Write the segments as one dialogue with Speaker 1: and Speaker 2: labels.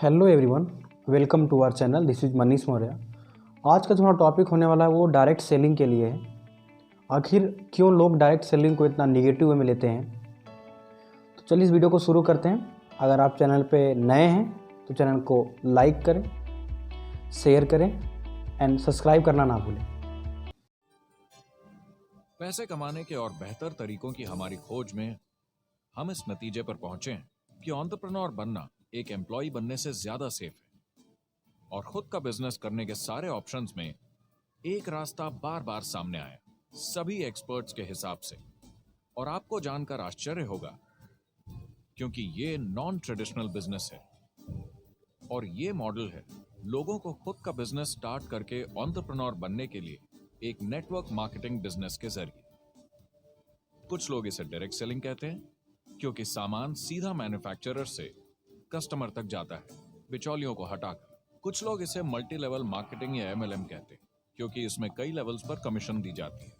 Speaker 1: Hello everyone, welcome to our channel. This is Manish Maurya. आज का जो हमारा टॉपिक होने वाला है वो डायरेक्ट सेलिंग के लिए है। आखिर क्यों लोग डायरेक्ट सेलिंग को इतना निगेटिव वे में लेते हैं। तो चलिए इस वीडियो को शुरू करते हैं। अगर आप चैनल पे नए हैं तो चैनल को लाइक करें, शेयर करें एंड सब्सक्राइब करना ना भूलें।
Speaker 2: पैसे कमाने के और बेहतर तरीकों की हमारी खोज में हम इस नतीजे पर पहुंचे हैं कि एंटरप्रेन्योर बनना एक एम्प्लॉय बनने से ज्यादा सेफ है और खुद का बिजनेस करने के सारे ऑप्शंस में एक रास्ता बार बार सामने आया सभी एक्सपर्ट्स के हिसाब से। और आपको जानकर आश्चर्य होगा क्योंकि ये नॉन ट्रेडिशनल बिजनेस है और ये मॉडल है लोगों को खुद का बिजनेस स्टार्ट करके एंटरप्रेन्योर बनने के लिए एक नेटवर्क मार्केटिंग बिजनेस के जरिए। कुछ लोग इसे डायरेक्ट सेलिंग कहते हैं क्योंकि सामान सीधा मैन्युफैक्चरर से कस्टमर तक जाता है बिचौलियों को हटाकर। कुछ लोग इसे मल्टी लेवल मार्केटिंग या एमएलएम कहते हैं क्योंकि इसमें कई लेवल्स पर कमीशन दी जाती है,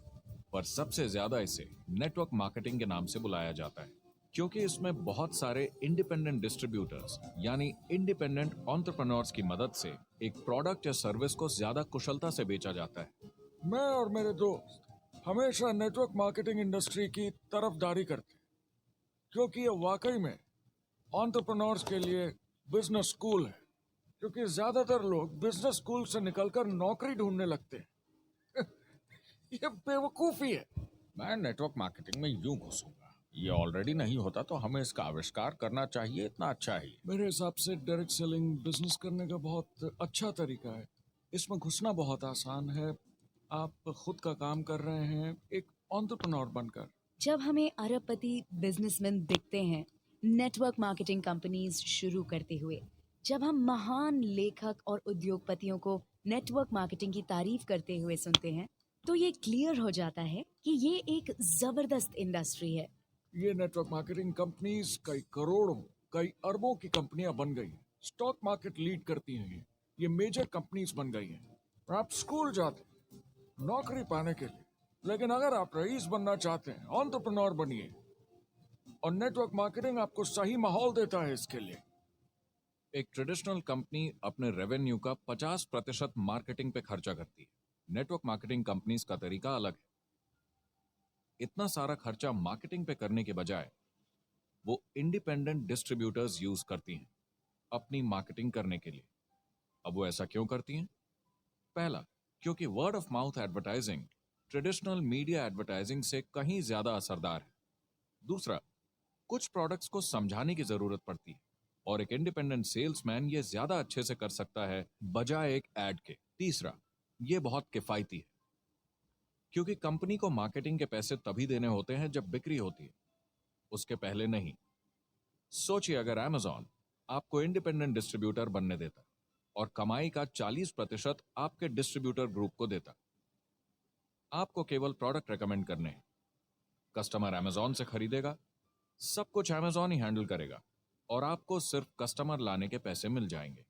Speaker 2: पर सबसे ज्यादा इसे नेटवर्क मार्केटिंग के नाम से बुलाया जाता है क्योंकि इसमें बहुत सारे इंडिपेंडेंट डिस्ट्रीब्यूटर्स यानी इंडिपेंडेंट एंटरप्रेन्योर्स की मदद से एक प्रोडक्ट या सर्विस को ज्यादा कुशलता से बेचा जाता है।
Speaker 3: मैं और मेरे दोस्त हमेशा नेटवर्क मार्केटिंग इंडस्ट्री की तरफदारी करते हैं क्योंकि ये वाकई में एंटरप्रेन्योर्स के लिए बिजनेस स्कूल है। क्योंकि ज्यादातर लोग बिजनेस स्कूल से निकलकर नौकरी ढूंढने लगते हैं। ये बेवकूफी है।
Speaker 2: मैं नेटवर्क मार्केटिंग में यूं घुसूंगा, ये ऑलरेडी नहीं होता तो हमें इसका आविष्कार करना चाहिए, इतना अच्छा ही।
Speaker 3: मेरे हिसाब से डायरेक्ट सेलिंग बिजनेस करने का बहुत अच्छा तरीका है। इसमें घुसना बहुत आसान है। आप खुद का काम कर रहे हैं एक एंटरप्रेन्योर बनकर।
Speaker 4: जब हमें अरबपति बिजनेसमैन दिखते हैं नेटवर्क मार्केटिंग कंपनीज शुरू करते हुए, जब हम महान लेखक और उद्योगपतियों को नेटवर्क मार्केटिंग की तारीफ करते हुए सुनते हैं, तो ये क्लियर हो जाता है कि ये एक जबरदस्त इंडस्ट्री है।
Speaker 3: ये नेटवर्क मार्केटिंग कंपनीज कई करोड़ों कई अरबों की कंपनियां बन गई हैं। स्टॉक मार्केट लीड करती हैं। ये मेजर कंपनीज बन गई हैं। और आप स्कूल जाते हैं नौकरी पाने के लिए, लेकिन अगर आप रईस बनना चाहते हैं एंटरप्रेन्योर बनिए। और नेटवर्क मार्केटिंग आपको सही माहौल देता है इसके लिए।
Speaker 2: एक ट्रेडिशनल कंपनी अपने रेवेन्यू का 50% मार्केटिंग पे खर्चा करती है। नेटवर्क मार्केटिंग कंपनीज का तरीका अलग है। इतना सारा खर्चा मार्केटिंग पे करने के बजाय वो इंडिपेंडेंट डिस्ट्रीब्यूटर्स यूज करती हैं अपनी मार्केटिंग करने के लिए। अब वो ऐसा क्यों करती हैं? पहला, क्योंकि word of mouth advertising traditional media advertising से कहीं ज्यादा असरदार है। दूसरा, कुछ प्रोडक्ट्स को समझाने की जरूरत पड़ती है और एक इंडिपेंडेंट सेल्समैन ये ज्यादा अच्छे से कर सकता है बजाय एक एड के। तीसरा, ये बहुत किफायती है क्योंकि कंपनी को मार्केटिंग के पैसे तभी देने होते हैं जब बिक्री होती है, उसके पहले नहीं। सोचिए अगर अमेजॉन आपको इंडिपेंडेंट डिस्ट्रीब्यूटर बनने देता और कमाई का 40% आपके डिस्ट्रीब्यूटर ग्रुप को देता। आपको केवल प्रोडक्ट रेकमेंड करने हैं, कस्टमर अमेजॉन से खरीदेगा, सब कुछ अमेजॉन ही हैंडल करेगा और आपको सिर्फ कस्टमर लाने के पैसे मिल जाएंगे।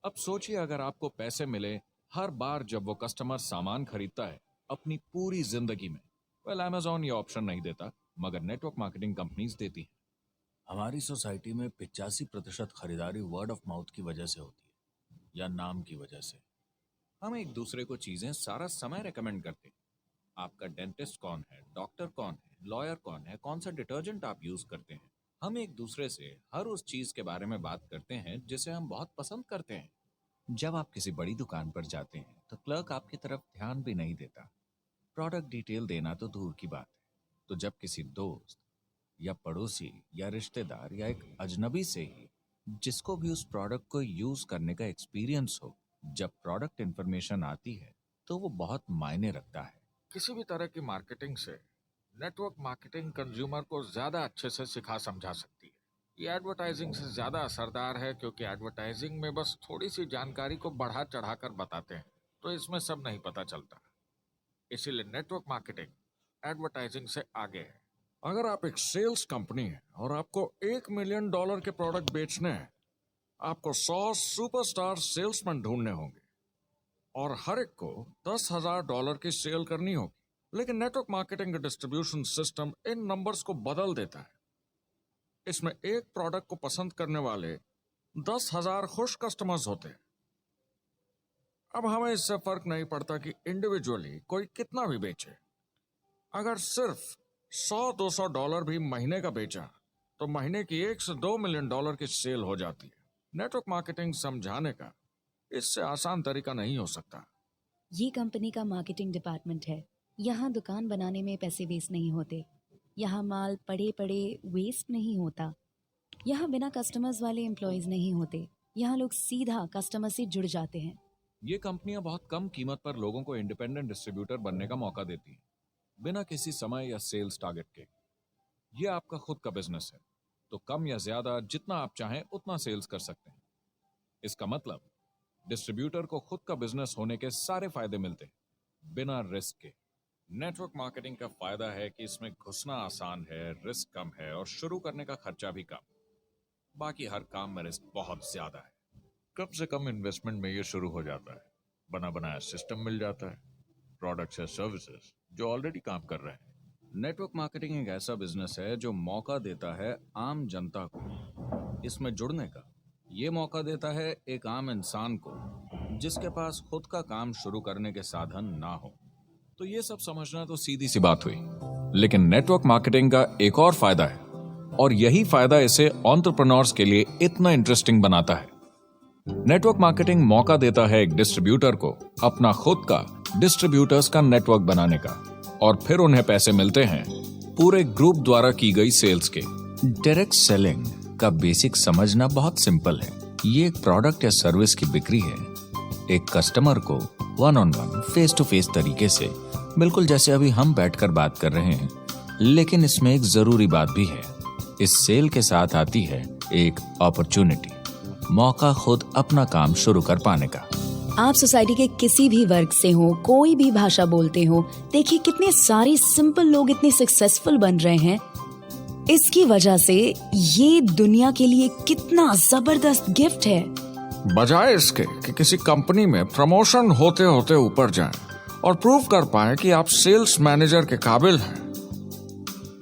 Speaker 2: अब सोचिए अगर आपको पैसे मिले हर बार जब वो कस्टमर सामान खरीदता है अपनी पूरी जिंदगी में। वेल, अमेजॉन ये ऑप्शन नहीं देता मगर नेटवर्क मार्केटिंग कंपनीज देती हैं।
Speaker 5: हमारी सोसाइटी में 85% खरीदारी वर्ड ऑफ माउथ की वजह से होती है या नाम की वजह से।
Speaker 2: हम एक दूसरे को चीजें सारा समय रेकमेंड करते हैं। आपका डेंटिस्ट कौन है, डॉक्टर कौन है, लॉयर कौन है, कौन सा डिटर्जेंट आप यूज करते हैं। हम एक दूसरे से हर उस चीज के बारे में बात करते हैं जिसे हम बहुत पसंद करते हैं। जब आप किसी बड़ी दुकान पर जाते हैं तो क्लर्क आपकी तरफ ध्यान भी नहीं देता, प्रोडक्ट डिटेल देना तो दूर की बात है। तो जब किसी दोस्त या पड़ोसी या रिश्तेदार या एक अजनबी से ही जिसको भी उस प्रोडक्ट को यूज करने का एक्सपीरियंस हो, जब प्रोडक्ट इंफॉर्मेशन आती है तो वो बहुत मायने रखता है।
Speaker 3: किसी भी तरह की मार्केटिंग से नेटवर्क मार्केटिंग कंज्यूमर को ज्यादा अच्छे से सिखा समझा सकती है। ये एडवर्टाइजिंग से ज्यादा असरदार है क्योंकि एडवर्टाइजिंग में बस थोड़ी सी जानकारी को बढ़ा चढ़ाकर बताते हैं, तो इसमें सब नहीं पता चलता। इसीलिए नेटवर्क मार्केटिंग एडवर्टाइजिंग से आगे है। अगर आप एक सेल्स कंपनी है और आपको $1 मिलियन के प्रोडक्ट बेचने हैं, आपको 100 सुपरस्टार सेल्समैन ढूंढने होंगे और हर एक को $10,000 की सेल करनी होगी। लेकिन नेटवर्क मार्केटिंग का डिस्ट्रीब्यूशन सिस्टम इन नंबर्स को बदल देता है। इसमें एक प्रोडक्ट को पसंद करने वाले 10,000 खुश कस्टमर्स होते हैं। अब हमें इससे फर्क नहीं पड़ता कि इंडिविजुअली कोई कितना भी बेचे। अगर सिर्फ $100-200 भी महीने का बेचा तो महीने की $1 से $2 मिलियन की सेल हो जाती है। नेटवर्क मार्केटिंग समझाने का इससे आसान तरीका नहीं हो सकता।
Speaker 4: ये कंपनी का मार्केटिंग डिपार्टमेंट है। यहाँ दुकान बनाने में पैसे वेस्ट नहीं होते। यहाँ माल पड़े पड़े वेस्ट नहीं होता। यहाँ बिना कस्टमर्स वाले एम्प्लॉयज नहीं होते। यहाँ लोग सीधा कस्टमर से जुड़ जाते हैं।
Speaker 2: ये कंपनियां बहुत कम कीमत पर लोगों को इंडिपेंडेंट डिस्ट्रीब्यूटर बनने का मौका देती हैं, बिना किसी समय या सेल्स टारगेट के। ये आपका खुद का बिजनेस है, तो कम या ज्यादा जितना आप चाहें उतना सेल्स कर सकते हैं। इसका मतलब डिस्ट्रीब्यूटर को खुद का बिजनेस होने के सारे फायदे मिलते हैं, बिना रिस्क के। नेटवर्क मार्केटिंग का फायदा है कि इसमें घुसना आसान है, रिस्क कम है और शुरू करने का खर्चा भी कम। बाकी हर काम में रिस्क बहुत ज्यादा है।
Speaker 3: कम से कम इन्वेस्टमेंट में ये शुरू हो जाता है। बना बनाया सिस्टम मिल जाता है, प्रोडक्ट्स या सर्विसेज जो ऑलरेडी काम कर रहे हैं।
Speaker 2: नेटवर्क मार्केटिंग एक ऐसा बिजनेस है जो मौका देता है आम जनता को इसमें जुड़ने का। ये मौका देता है एक आम इंसान को जिसके पास खुद का काम शुरू करने के साधन ना हो। तो ये सब समझना तो सीधी सी बात हुई, लेकिन नेटवर्क मार्केटिंग का एक और फायदा है, और यही फायदा इसे एंटरप्रेन्योर्स के लिए इतना इंटरेस्टिंग बनाता है। नेटवर्क मार्केटिंग मौका देता है एक डिस्ट्रीब्यूटर को अपना खुद का डिस्ट्रीब्यूटर्स का नेटवर्क बनाने का, और फिर उन्हें पैसे मिलते हैं पूरे ग्रुप द्वारा की गई सेल्स के।
Speaker 5: डायरेक्ट सेलिंग का बेसिक समझना बहुत सिंपल है। ये एक प्रोडक्ट या सर्विस की बिक्री है। एक कस्टमर को one on one, face to face तरीके से, बिल्कुल जैसे अभी हम बैठकर बात कर रहे हैं। लेकिन इसमें एक जरूरी बात भी है। इस सेल के साथ आती है एक अपॉर्चुनिटी, मौका खुद अपना काम शुरू कर पाने का।
Speaker 4: आप सोसाइटी के किसी भी वर्ग से हो, कोई भी भाषा बोलते हो, देखिए कितने सारे सिंपल लोग इतने सक्सेसफुल बन रहे हैं। इसकी वजह से ये दुनिया के लिए कितना जबरदस्त गिफ्ट है।
Speaker 3: बजाय इसके कि किसी कंपनी में प्रमोशन होते होते ऊपर जाएं और प्रूव कर पाएं कि आप सेल्स मैनेजर के काबिल हैं,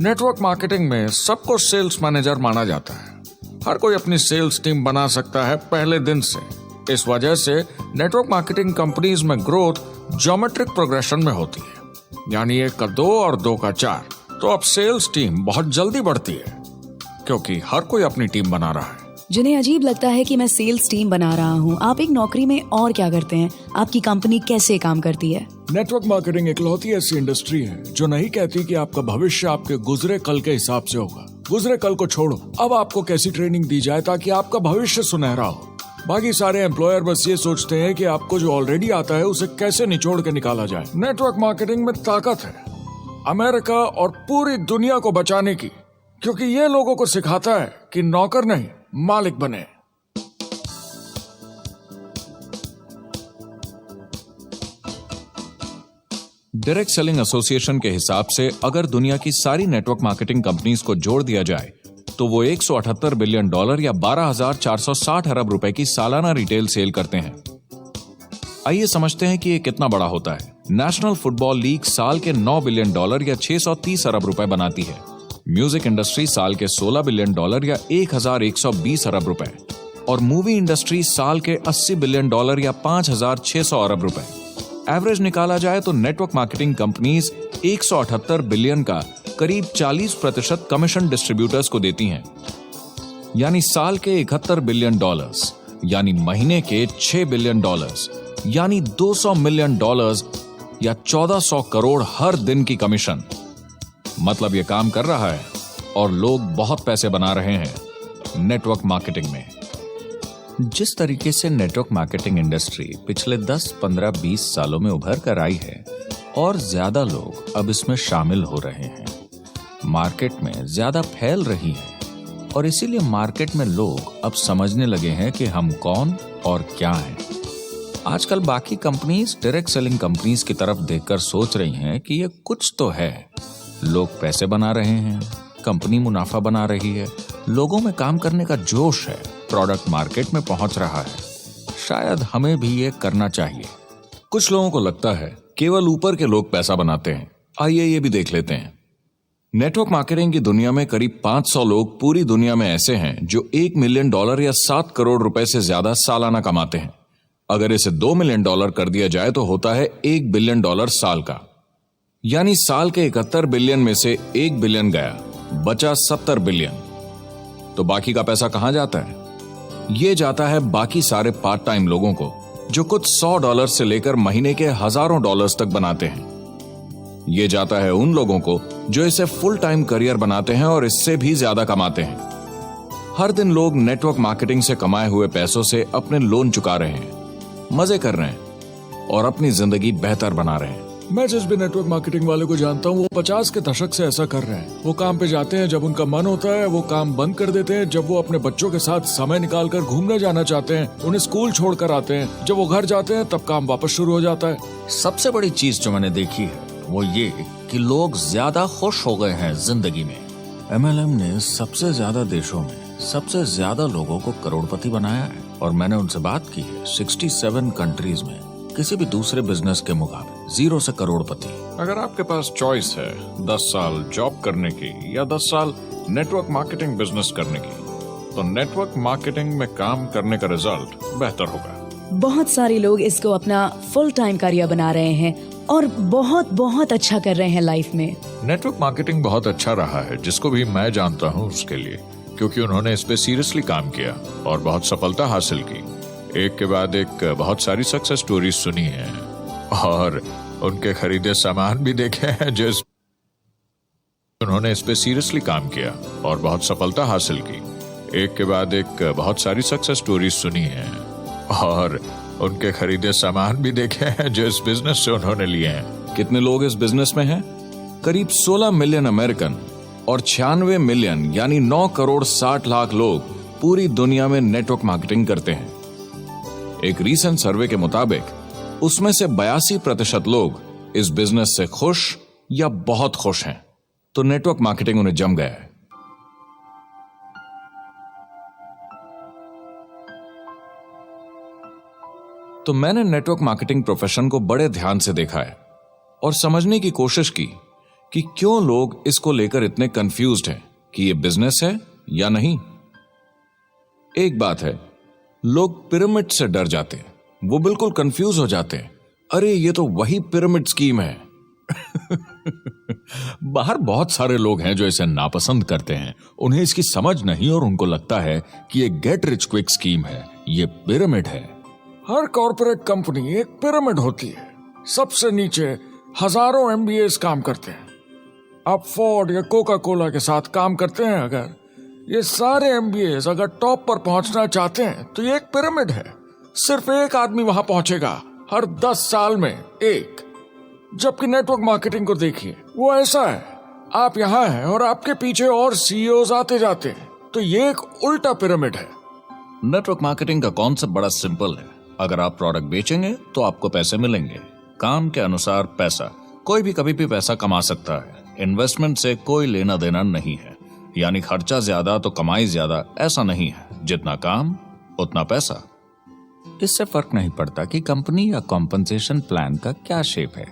Speaker 3: नेटवर्क मार्केटिंग में सबको सेल्स मैनेजर माना जाता है। हर कोई अपनी सेल्स टीम बना सकता है पहले दिन से। इस वजह से नेटवर्क मार्केटिंग कंपनीज में ग्रोथ ज्योमेट्रिक प्रोग्रेशन में होती है, यानी 1 का 2 और 2 का 4। तो अब सेल्स टीम बहुत जल्दी बढ़ती है क्योंकि हर कोई अपनी टीम बना रहा है।
Speaker 4: जिन्हें अजीब लगता है कि मैं सेल्स टीम बना रहा हूँ, आप एक नौकरी में और क्या करते हैं? आपकी कंपनी कैसे काम करती है?
Speaker 3: नेटवर्क मार्केटिंग इकलौती ऐसी इंडस्ट्री है जो नहीं कहती कि आपका भविष्य आपके गुजरे कल के हिसाब से होगा। गुजरे कल को छोड़ो, अब आपको कैसी ट्रेनिंग दी जाए ताकि आपका भविष्य सुनहरा हो। बाकी सारे एम्प्लॉयर बस ये सोचते हैं कि आपको जो ऑलरेडी आता है उसे कैसे निचोड़ के निकाला जाए। नेटवर्क मार्केटिंग में ताकत है अमेरिका और पूरी दुनिया को बचाने की, क्योंकि ये लोगों को सिखाता है कि नौकर नहीं मालिक बने।
Speaker 2: डायरेक्ट सेलिंग एसोसिएशन के हिसाब से अगर दुनिया की सारी नेटवर्क मार्केटिंग कंपनीज को जोड़ दिया जाए तो वो $178 बिलियन या 12,460 अरब रुपए की सालाना रिटेल सेल करते हैं। आइए समझते हैं कि ये कितना बड़ा होता है। नेशनल फुटबॉल लीग साल के $9 बिलियन या 630 अरब रुपए बनाती है। म्यूजिक इंडस्ट्री साल के $16 बिलियन या 1,120 अरब रुपए, और मूवी इंडस्ट्री साल के $80 बिलियन या 5,600 अरब रुपए। एवरेज निकाला जाए तो नेटवर्क मार्केटिंग कंपनीज 178 बिलियन का करीब 40% कमीशन डिस्ट्रीब्यूटर्स को देती हैं, यानी साल के $71 बिलियन, यानी महीने के $6 बिलियन, यानी $200 मिलियन या 1400 करोड़ हर दिन की कमीशन। मतलब ये काम कर रहा है और लोग बहुत पैसे बना रहे हैं नेटवर्क मार्केटिंग में।
Speaker 5: जिस तरीके से नेटवर्क मार्केटिंग इंडस्ट्री पिछले 10, 15, 20 सालों में उभर कर आई है और ज्यादा लोग अब इसमें शामिल हो रहे हैं, मार्केट में ज्यादा फैल रही है, और इसीलिए मार्केट में लोग अब समझने लगे हैं कि हम कौन और क्या हैं। आजकल बाकी कंपनीज डायरेक्ट सेलिंग कंपनीज की तरफ देखकर सोच रही हैं कि ये कुछ तो है। लोग पैसे बना रहे हैं, कंपनी मुनाफा बना रही है, लोगों में काम करने का जोश है, प्रोडक्ट मार्केट में पहुंच रहा है, शायद हमें भी ये करना चाहिए।
Speaker 2: कुछ लोगों को लगता है केवल ऊपर के लोग पैसा बनाते हैं। आइए ये भी देख लेते हैं।
Speaker 5: नेटवर्क मार्केटिंग की दुनिया में करीब 500 लोग पूरी दुनिया में ऐसे हैं जो $1 मिलियन या 7 करोड़ रुपए से ज्यादा सालाना कमाते हैं। अगर इसे $2 मिलियन कर दिया जाए तो होता है $1 बिलियन साल का। यानी साल के 71 बिलियन में से 1 बिलियन गया, बचा 70 बिलियन। तो बाकी का पैसा कहां जाता है? ये जाता है बाकी सारे पार्ट टाइम लोगों को जो कुछ $100 से लेकर महीने के हजारों डॉलर्स तक बनाते हैं। ये जाता है उन लोगों को जो इसे फुल टाइम करियर बनाते हैं और इससे भी ज्यादा कमाते हैं। हर दिन लोग नेटवर्क मार्केटिंग से कमाए हुए पैसों से अपने लोन चुका रहे हैं, मजे कर रहे हैं और अपनी जिंदगी बेहतर बना रहे हैं।
Speaker 2: मैं जिस भी नेटवर्क मार्केटिंग वाले को जानता हूँ वो 50 के दशक से ऐसा कर रहे हैं। वो काम पे जाते हैं जब उनका मन होता है, वो काम बंद कर देते हैं जब वो अपने बच्चों के साथ समय निकालकर घूमने जाना चाहते हैं, उन्हें स्कूल छोड़कर आते हैं, जब वो घर जाते हैं तब काम वापस शुरू हो जाता है।
Speaker 5: सबसे बड़ी चीज जो मैंने देखी है वो ये कि लोग ज्यादा खुश हो गए हैं जिंदगी में। MLM ने सबसे ज्यादा देशों में सबसे ज्यादा लोगों को करोड़पति बनाया है और मैंने उनसे बात की है 67 कंट्रीज में किसी भी दूसरे बिजनेस के मुकाबले 0 से करोड़पति।
Speaker 2: अगर आपके पास चॉइस है 10 साल जॉब करने की या 10 साल नेटवर्क मार्केटिंग बिजनेस करने की, तो नेटवर्क मार्केटिंग में काम करने का रिजल्ट बेहतर होगा।
Speaker 4: बहुत सारे लोग इसको अपना फुल टाइम करियर बना रहे हैं और बहुत बहुत अच्छा कर रहे हैं लाइफ में।
Speaker 2: नेटवर्क मार्केटिंग बहुत अच्छा रहा है जिसको भी मैं जानता हूँ उसके लिए, क्योंकि उन्होंने इस पे सीरियसली काम किया और बहुत सफलता हासिल की। एक के बाद एक बहुत सारी सक्सेस स्टोरीज सुनी है और उनके खरीदे सामान भी देखे हैं जो उन्होंने इस पे सीरियसली काम किया और बहुत सफलता हासिल की। एक के बाद एक बहुत सारी सक्सेस स्टोरीज सुनी है और उनके खरीदे सामान भी देखे हैं जो इस बिजनेस से उन्होंने लिए हैं।
Speaker 5: कितने लोग इस बिजनेस में हैं? करीब 16 मिलियन अमेरिकन और 96 मिलियन यानी 9 करोड़ 60 लाख लोग पूरी दुनिया में नेटवर्क मार्केटिंग करते हैं। एक रीसेंट सर्वे के मुताबिक उसमें से 82% लोग इस बिजनेस से खुश या बहुत खुश हैं। तो नेटवर्क मार्केटिंग उन्हें जम गया है। तो मैंने नेटवर्क मार्केटिंग प्रोफेशन को बड़े ध्यान से देखा है और समझने की कोशिश की कि क्यों लोग इसको लेकर इतने कंफ्यूज्ड हैं कि ये बिजनेस है या नहीं। एक बात है, लोग पिरामिड से डर जाते हैं, वो बिल्कुल कंफ्यूज हो जाते हैं। अरे ये तो वही पिरामिड स्कीम है।
Speaker 2: बाहर बहुत सारे लोग हैं जो इसे नापसंद करते हैं, उन्हें इसकी समझ नहीं और उनको लगता है कि ये गेट रिच क्विक स्कीम है, ये पिरामिड है। हर कॉर्पोरेट कंपनी एक पिरामिड होती है। सबसे नीचे हजारों MBAs काम करते हैं। आप फोर्ड या कोका कोला के साथ काम करते हैं, अगर ये सारे MBAs अगर टॉप पर पहुंचना चाहते हैं तो ये एक पिरामिड है। सिर्फ एक आदमी वहां पहुंचेगा हर 10 साल में एक। जबकि नेटवर्क मार्केटिंग को देखिए, वो ऐसा है, आप यहां हैं और आपके पीछे और CEOs आते जाते हैं, तो ये एक उल्टा पिरामिड है।
Speaker 5: नेटवर्क मार्केटिंग का कॉन्सेप्ट बड़ा सिंपल है। अगर आप प्रोडक्ट बेचेंगे तो आपको पैसे मिलेंगे, काम के अनुसार पैसा। कोई भी कभी भी पैसा कमा सकता है, इन्वेस्टमेंट से कोई लेना देना नहीं है। यानी खर्चा ज्यादा तो कमाई ज्यादा, ऐसा नहीं है। जितना काम उतना पैसा। इससे फर्क नहीं पड़ता कि कंपनी या कॉम्पनसेशन प्लान का क्या शेप है,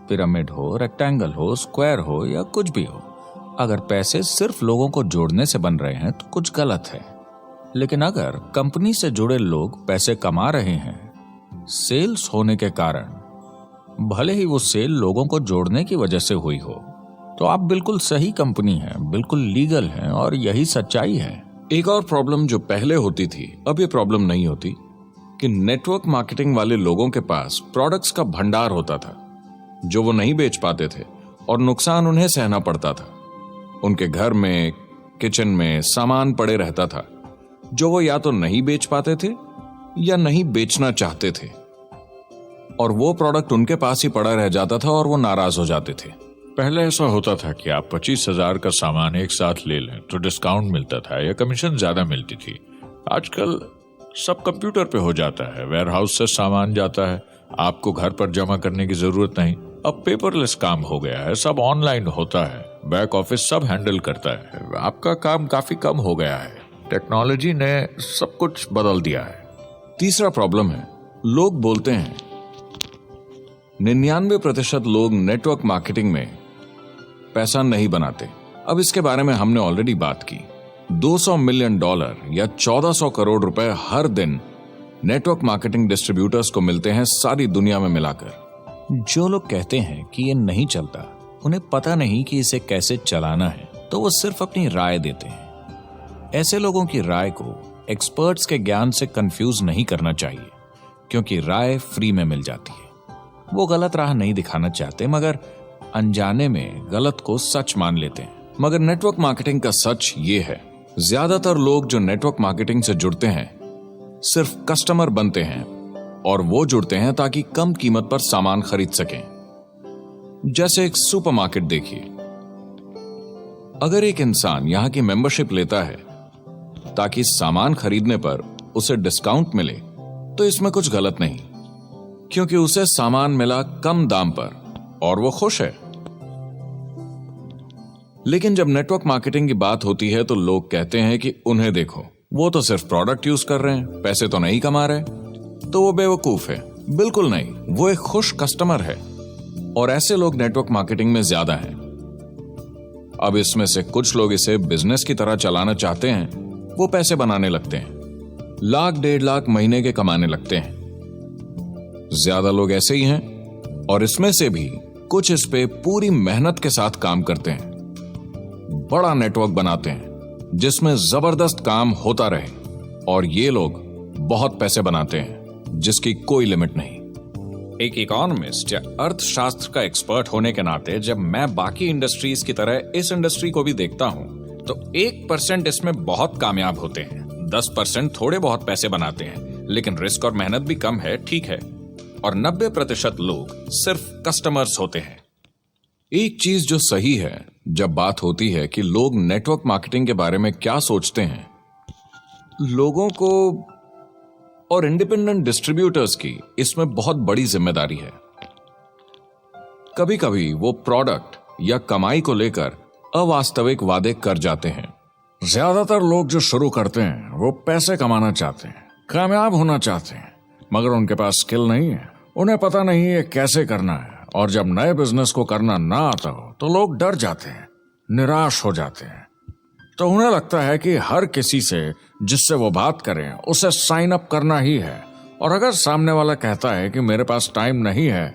Speaker 5: पिरामिड हो, रेक्टेंगल हो, स्क्वायर हो या कुछ भी हो। अगर पैसे सिर्फ लोगों को जोड़ने से बन रहे हैं तो कुछ गलत है। लेकिन अगर कंपनी से जुड़े लोग पैसे कमा रहे हैं सेल्स होने के कारण, भले ही वो सेल लोगों को जोड़ने की वजह से हुई हो, तो आप बिल्कुल सही कंपनी है, बिल्कुल लीगल है और यही सच्चाई है।
Speaker 2: एक और प्रॉब्लम जो पहले होती थी, अब ये प्रॉब्लम नहीं होती कि नेटवर्क मार्केटिंग वाले लोगों के पास प्रोडक्ट्स का भंडार होता था जो वो नहीं बेच पाते थे और नुकसान उन्हें सहना पड़ता था। उनके घर में, किचन में सामान पड़े रहता था जो वो या तो नहीं बेच पाते थे या नहीं बेचना चाहते थे, और वो प्रोडक्ट उनके पास ही पड़ा रह जाता था और वो नाराज हो जाते थे। पहले ऐसा होता था कि आप 25,000 का सामान एक साथ ले लें तो डिस्काउंट मिलता था या कमीशन ज्यादा मिलती थी। आजकल सब कंप्यूटर पे हो जाता है, वेयर हाउस से सामान जाता है, आपको घर पर जमा करने की जरूरत नहीं। अब पेपरलेस काम हो गया है, सब ऑनलाइन होता है, बैक ऑफिस सब हैंडल करता है, आपका काम काफी कम हो गया है। टेक्नोलॉजी ने सब कुछ बदल दिया है।
Speaker 5: तीसरा प्रॉब्लम है, लोग बोलते हैं 99% लोग नेटवर्क मार्केटिंग में पैसा नहीं बनाते।
Speaker 2: अब इसके बारे में हमने ऑलरेडी बात की। $200 मिलियन या 1400 करोड़ रुपए हर दिन नेटवर्क मार्केटिंग डिस्ट्रीब्यूटर्स को मिलते हैं सारी दुनिया में मिलाकर।
Speaker 5: जो लोग कहते हैं कि ये नहीं चलता, उन्हें पता नहीं कि इसे कैसे चलाना है, तो वो सिर्फ अपनी राय देते हैं। ऐसे लोगों की राय को एक्सपर्ट्स के ज्ञान से कंफ्यूज नहीं करना चाहिए, क्योंकि राय फ्री में मिल जाती है। वो गलत राह नहीं दिखाना चाहते, मगर अनजाने में गलत को सच मान लेते हैं। मगर नेटवर्क मार्केटिंग का सच ये है, ज्यादातर लोग जो नेटवर्क मार्केटिंग से जुड़ते हैं सिर्फ कस्टमर बनते हैं, और वो जुड़ते हैं ताकि कम कीमत पर सामान खरीद सकें। जैसे एक सुपरमार्केट देखिए, अगर एक इंसान यहां की मेंबरशिप लेता है ताकि सामान खरीदने पर उसे डिस्काउंट मिले, तो इसमें कुछ गलत नहीं, क्योंकि उसे सामान मिला कम दाम पर और वो खुश है। लेकिन जब नेटवर्क मार्केटिंग की बात होती है तो लोग कहते हैं कि उन्हें देखो, वो तो सिर्फ प्रोडक्ट यूज कर रहे हैं, पैसे तो नहीं कमा रहे, तो वो बेवकूफ है। बिल्कुल नहीं, वो एक खुश कस्टमर है, और ऐसे लोग नेटवर्क मार्केटिंग में ज्यादा हैं। अब इसमें से कुछ लोग इसे बिजनेस की तरह चलाना चाहते हैं, वो पैसे बनाने लगते हैं, लाख 1.5 लाख महीने के कमाने लगते हैं। ज्यादा लोग ऐसे ही हैं, और इसमें से भी कुछ इस पे पूरी मेहनत के साथ काम करते हैं, बड़ा नेटवर्क बनाते हैं जिसमें जबरदस्त काम होता रहे, और ये लोग बहुत पैसे बनाते हैं जिसकी कोई लिमिट नहीं। एक इकोनॉमिस्ट या अर्थशास्त्र का एक्सपर्ट होने के नाते जब मैं बाकी इंडस्ट्रीज की तरह इस इंडस्ट्री को भी देखता हूं, तो 1% इसमें बहुत कामयाब होते हैं, 10% थोड़े बहुत पैसे बनाते हैं, लेकिन रिस्क और मेहनत भी कम है, ठीक है, और 90% लोग सिर्फ कस्टमर्स होते हैं। एक चीज जो सही है जब बात होती है कि लोग नेटवर्क मार्केटिंग के बारे में क्या सोचते हैं, लोगों को और इंडिपेंडेंट डिस्ट्रीब्यूटर्स की इसमें बहुत बड़ी जिम्मेदारी है। कभी कभी वो प्रोडक्ट या कमाई को लेकर अवास्तविक वादे कर जाते हैं।
Speaker 3: ज्यादातर लोग जो शुरू करते हैं वो पैसे कमाना चाहते हैं, कामयाब होना चाहते हैं, मगर उनके पास स्किल नहीं है, उन्हें पता नहीं है कैसे करना है, और जब नए बिजनेस को करना ना आता हो तो लोग डर जाते हैं, निराश हो जाते हैं। तो उन्हें लगता है कि हर किसी से जिससे वो बात करें उसे साइन अप करना ही है, और अगर सामने वाला कहता है कि मेरे पास टाइम नहीं है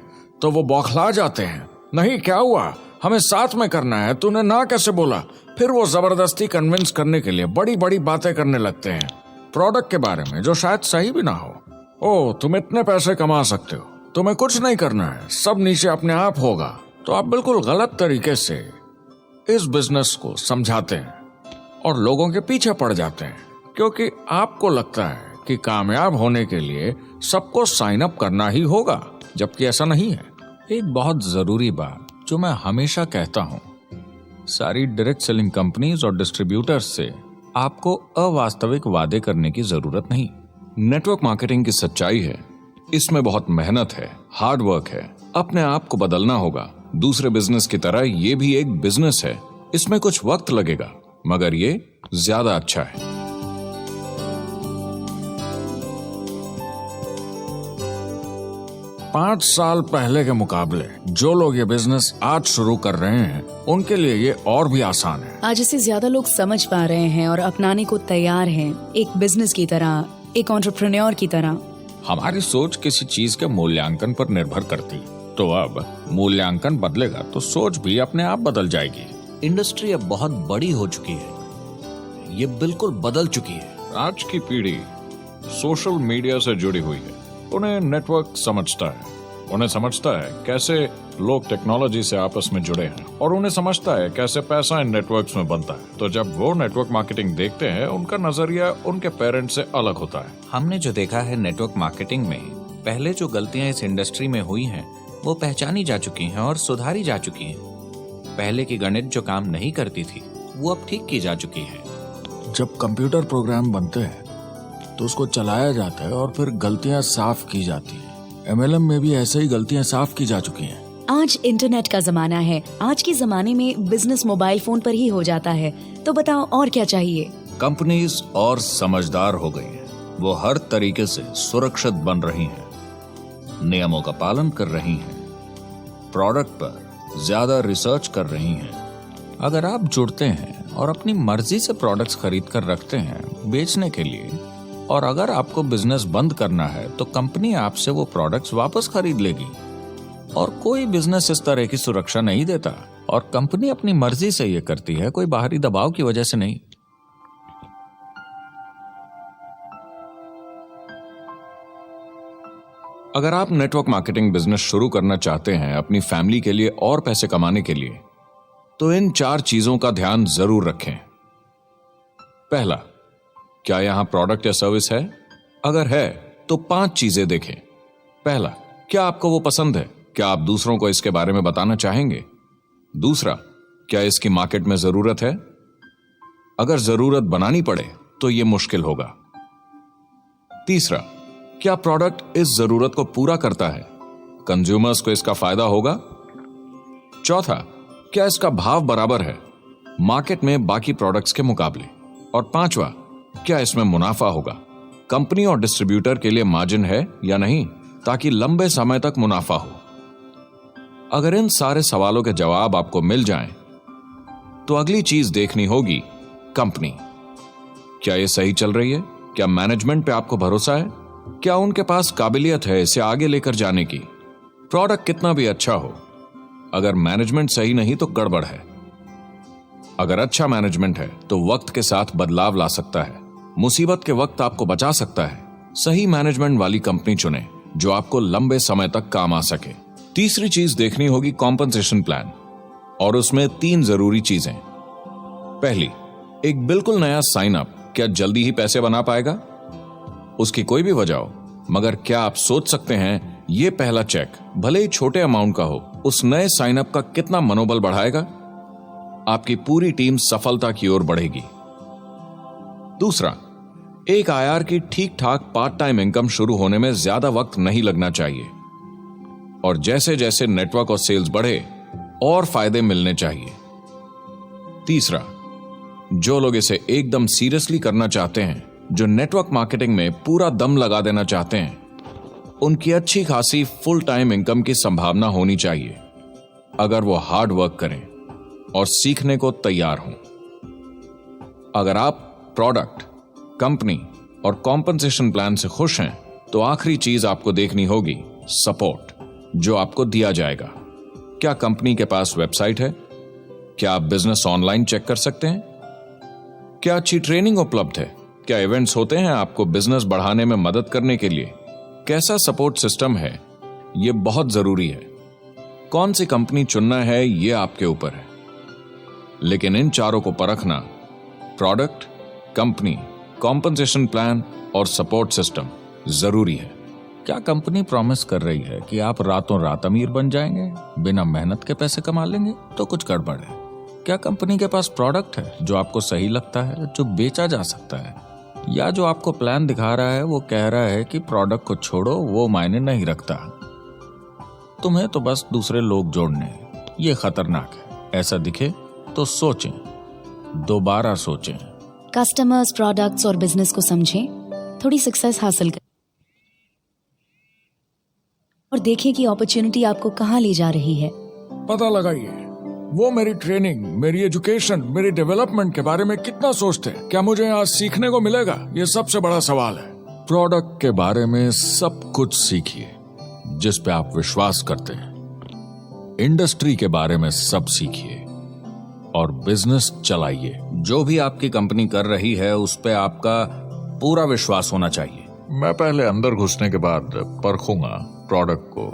Speaker 3: तो वो बौखला जाते हैं। नहीं, क्या हुआ, हमें साथ में करना है, तूने ना कैसे बोला? फिर वो जबरदस्ती कन्विंस करने के लिए बड़ी बड़ी बातें करने लगते हैं प्रोडक्ट के बारे में जो शायद सही भी ना हो। ओ, तुम इतने पैसे कमा सकते हो, तुम्हें कुछ नहीं करना है, सब नीचे अपने आप होगा। तो आप बिल्कुल गलत तरीके से इस बिजनेस को समझाते हैं और लोगों के पीछे पड़ जाते हैं, क्योंकि आपको लगता है कि कामयाब होने के लिए सबको साइन अप करना ही होगा, जबकि ऐसा नहीं है।
Speaker 5: एक बहुत जरूरी बात जो मैं हमेशा कहता हूं, सारी डायरेक्ट सेलिंग कंपनीज और डिस्ट्रीब्यूटर्स से आपको अवास्तविक वादे करने की जरूरत नहीं।
Speaker 2: नेटवर्क मार्केटिंग की सच्चाई है, इसमें बहुत मेहनत है, हार्ड वर्क है, अपने आप को बदलना होगा। दूसरे बिजनेस की तरह ये भी एक बिजनेस है, इसमें कुछ वक्त लगेगा, मगर ये ज्यादा अच्छा है।
Speaker 3: 5 साल पहले के मुकाबले जो लोग ये बिजनेस आज शुरू कर रहे हैं उनके लिए ये और भी आसान है।
Speaker 4: आज इसे ज्यादा लोग समझ पा रहे हैं और अपनाने को तैयार हैं, एक बिजनेस की तरह, एक एंटरप्रेन्योर की तरह।
Speaker 5: हमारी सोच किसी चीज के मूल्यांकन पर निर्भर करती है, तो अब मूल्यांकन बदलेगा तो सोच भी अपने आप बदल जाएगी।
Speaker 6: इंडस्ट्री अब बहुत बड़ी हो चुकी है, ये बिल्कुल बदल चुकी है।
Speaker 2: आज की पीढ़ी सोशल मीडिया से जुड़ी हुई है, उन्हें नेटवर्क समझता है, उन्हें समझता है कैसे लोग टेक्नोलॉजी से आपस में जुड़े हैं, और उन्हें समझता है कैसे पैसा इन नेटवर्क्स में बनता है। तो जब वो नेटवर्क मार्केटिंग देखते हैं, उनका नजरिया उनके पेरेंट्स से अलग होता है।
Speaker 5: हमने जो देखा है नेटवर्क मार्केटिंग में, पहले जो गलतियां इस इंडस्ट्री में हुई हैं वो पहचानी जा चुकी हैं और सुधारी जा चुकी हैं। पहले की गणित जो काम नहीं करती थी वो अब ठीक की जा चुकी है।
Speaker 3: जब कंप्यूटर प्रोग्राम बनते हैं तो उसको चलाया जाता है और फिर गलतियां साफ की जाती है। MLM में भी ऐसे ही गलतियां साफ की जा चुकी हैं।
Speaker 4: आज इंटरनेट का जमाना है, आज के जमाने में बिजनेस मोबाइल फोन पर ही हो जाता है, तो बताओ और क्या चाहिए।
Speaker 5: कंपनीज और समझदार हो गई हैं, वो हर तरीके से सुरक्षित बन रही हैं, नियमों का पालन कर रही हैं, प्रोडक्ट पर ज्यादा रिसर्च कर रही हैं, अगर आप जुड़ते हैं और अपनी मर्जी से प्रोडक्ट्स खरीद कर रखते हैं बेचने के लिए, और अगर आपको बिजनेस बंद करना है तो कंपनी आपसे वो प्रोडक्ट्स वापस खरीद लेगी। और कोई बिजनेस इस तरह की सुरक्षा नहीं देता, और कंपनी अपनी मर्जी से ये करती है, कोई बाहरी दबाव की वजह से नहीं। अगर आप नेटवर्क मार्केटिंग बिजनेस शुरू करना चाहते हैं अपनी फैमिली के लिए और पैसे कमाने के लिए, तो इन 4 चीजों का ध्यान जरूर रखें। पहला, क्या यहां प्रोडक्ट या सर्विस है? अगर है तो 5 चीजें देखें। पहला, क्या आपको वो पसंद है? क्या आप दूसरों को इसके बारे में बताना चाहेंगे? दूसरा, क्या इसकी मार्केट में जरूरत है? अगर जरूरत बनानी पड़े तो यह मुश्किल होगा। तीसरा, क्या प्रोडक्ट इस जरूरत को पूरा करता है? कंज्यूमर्स को इसका फायदा होगा? चौथा, क्या इसका भाव बराबर है मार्केट में बाकी प्रोडक्ट्स के मुकाबले? और पांचवा, क्या इसमें मुनाफा होगा? कंपनी और डिस्ट्रीब्यूटर के लिए मार्जिन है या नहीं, ताकि लंबे समय तक मुनाफा हो। अगर इन सारे सवालों के जवाब आपको मिल जाएं, तो अगली चीज देखनी होगी कंपनी। क्या यह सही चल रही है? क्या मैनेजमेंट पे आपको भरोसा है? क्या उनके पास काबिलियत है इसे आगे लेकर जाने की? प्रोडक्ट कितना भी अच्छा हो, अगर मैनेजमेंट सही नहीं तो गड़बड़ है। अगर अच्छा मैनेजमेंट है तो वक्त के साथ बदलाव ला सकता है, मुसीबत के वक्त आपको बचा सकता है। सही मैनेजमेंट वाली कंपनी चुनें जो आपको लंबे समय तक काम आ सके। तीसरी चीज देखनी होगी कॉम्पनसेशन प्लान, और उसमें 3 जरूरी चीजें। पहली, एक बिल्कुल नया साइन अप क्या जल्दी ही पैसे बना पाएगा? उसकी कोई भी वजह हो, मगर क्या आप सोच सकते हैं ये पहला चेक, भले ही छोटे अमाउंट का हो, उस नए साइन अप का कितना मनोबल बढ़ाएगा? आपकी पूरी टीम सफलता की ओर बढ़ेगी। दूसरा, एक आईआर की ठीक ठाक पार्ट टाइम इनकम शुरू होने में ज्यादा वक्त नहीं लगना चाहिए, और जैसे जैसे नेटवर्क और सेल्स बढ़े और फायदे मिलने चाहिए। तीसरा, जो लोग इसे एकदम सीरियसली करना चाहते हैं, जो नेटवर्क मार्केटिंग में पूरा दम लगा देना चाहते हैं, उनकी अच्छी खासी फुल टाइम इनकम की संभावना होनी चाहिए, अगर वो हार्ड वर्क करें और सीखने को तैयार हों। अगर आप प्रोडक्ट, कंपनी और कॉम्पनसेशन प्लान से खुश हैं, तो आखिरी चीज आपको देखनी होगी सपोर्ट, जो आपको दिया जाएगा। क्या कंपनी के पास वेबसाइट है? क्या आप बिजनेस ऑनलाइन चेक कर सकते हैं? क्या अच्छी ट्रेनिंग उपलब्ध है? क्या इवेंट्स होते हैं आपको बिजनेस बढ़ाने में मदद करने के लिए? कैसा सपोर्ट सिस्टम है? यह बहुत जरूरी है। कौन सी कंपनी चुनना है यह आपके ऊपर है, लेकिन इन चारों को परखना, प्रोडक्ट, कंपनी, कॉम्पनसेशन प्लान और सपोर्ट सिस्टम, जरूरी है। क्या कंपनी प्रॉमिस कर रही है कि आप रातों रात अमीर बन जाएंगे, बिना मेहनत के पैसे कमा लेंगे? तो कुछ गड़बड़ है। क्या कंपनी के पास प्रोडक्ट है जो आपको सही लगता है, जो बेचा जा सकता है? या जो आपको प्लान दिखा रहा है वो कह रहा है कि प्रोडक्ट को छोड़ो, वो मायने नहीं रखता, तुम्हें तो बस दूसरे लोग जोड़ने हैं? ये खतरनाक है। ऐसा दिखे तो सोचें, दोबारा सोचें।
Speaker 4: कस्टमर्स, प्रोडक्ट्स और बिजनेस को समझें, थोड़ी सक्सेस हासिल करें और देखें कि अपॉर्चुनिटी आपको कहां ले जा रही है।
Speaker 3: पता लगाइए वो मेरी ट्रेनिंग, मेरी एजुकेशन, मेरी डेवलपमेंट के बारे में कितना सोचते हैं। क्या मुझे आज सीखने को मिलेगा? ये सबसे बड़ा सवाल है।
Speaker 5: प्रोडक्ट के बारे में सब कुछ सीखिए जिस पे आप विश्वास करते हैं। इंडस्ट्री के बारे में सब सीखिए और बिजनेस चलाइए। जो भी आपकी कंपनी कर रही है उस पे आपका पूरा विश्वास होना चाहिए।
Speaker 3: मैं पहले अंदर घुसने के बाद परखूंगा प्रोडक्ट को,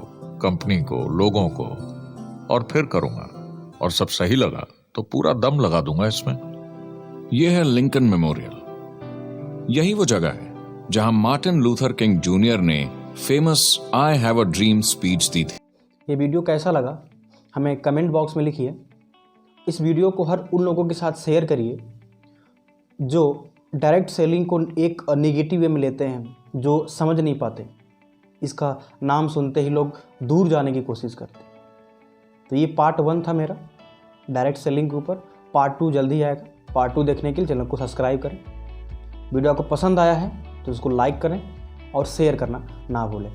Speaker 3: कंपनी को, लोगों को, और फिर करूंगा, और सब सही लगा तो पूरा दम लगा दूंगा इसमें।
Speaker 5: यह है लिंकन मेमोरियल। यही वो जगह है जहां मार्टिन लूथर किंग जूनियर ने famous I have a dream speech दी थी।
Speaker 1: ये वीडियो कैसा लगा हमें कमेंट बॉक्स में लिखिए। इस वीडियो को हर उन लोगों के साथ शेयर करिए जो डायरेक्ट सेलिंग को एक नेगेटिव वे में लेते हैं, जो समझ नहीं पाते। इसका नाम सुनते ही लोग दूर जाने की कोशिश करते हैं। तो ये पार्ट 1 था मेरा डायरेक्ट सेलिंग के ऊपर। पार्ट 2 जल्दी आएगा। पार्ट 2 देखने के लिए चैनल को सब्सक्राइब करें। वीडियो आपको पसंद आया है तो इसको लाइक करें और शेयर करना ना भूलें।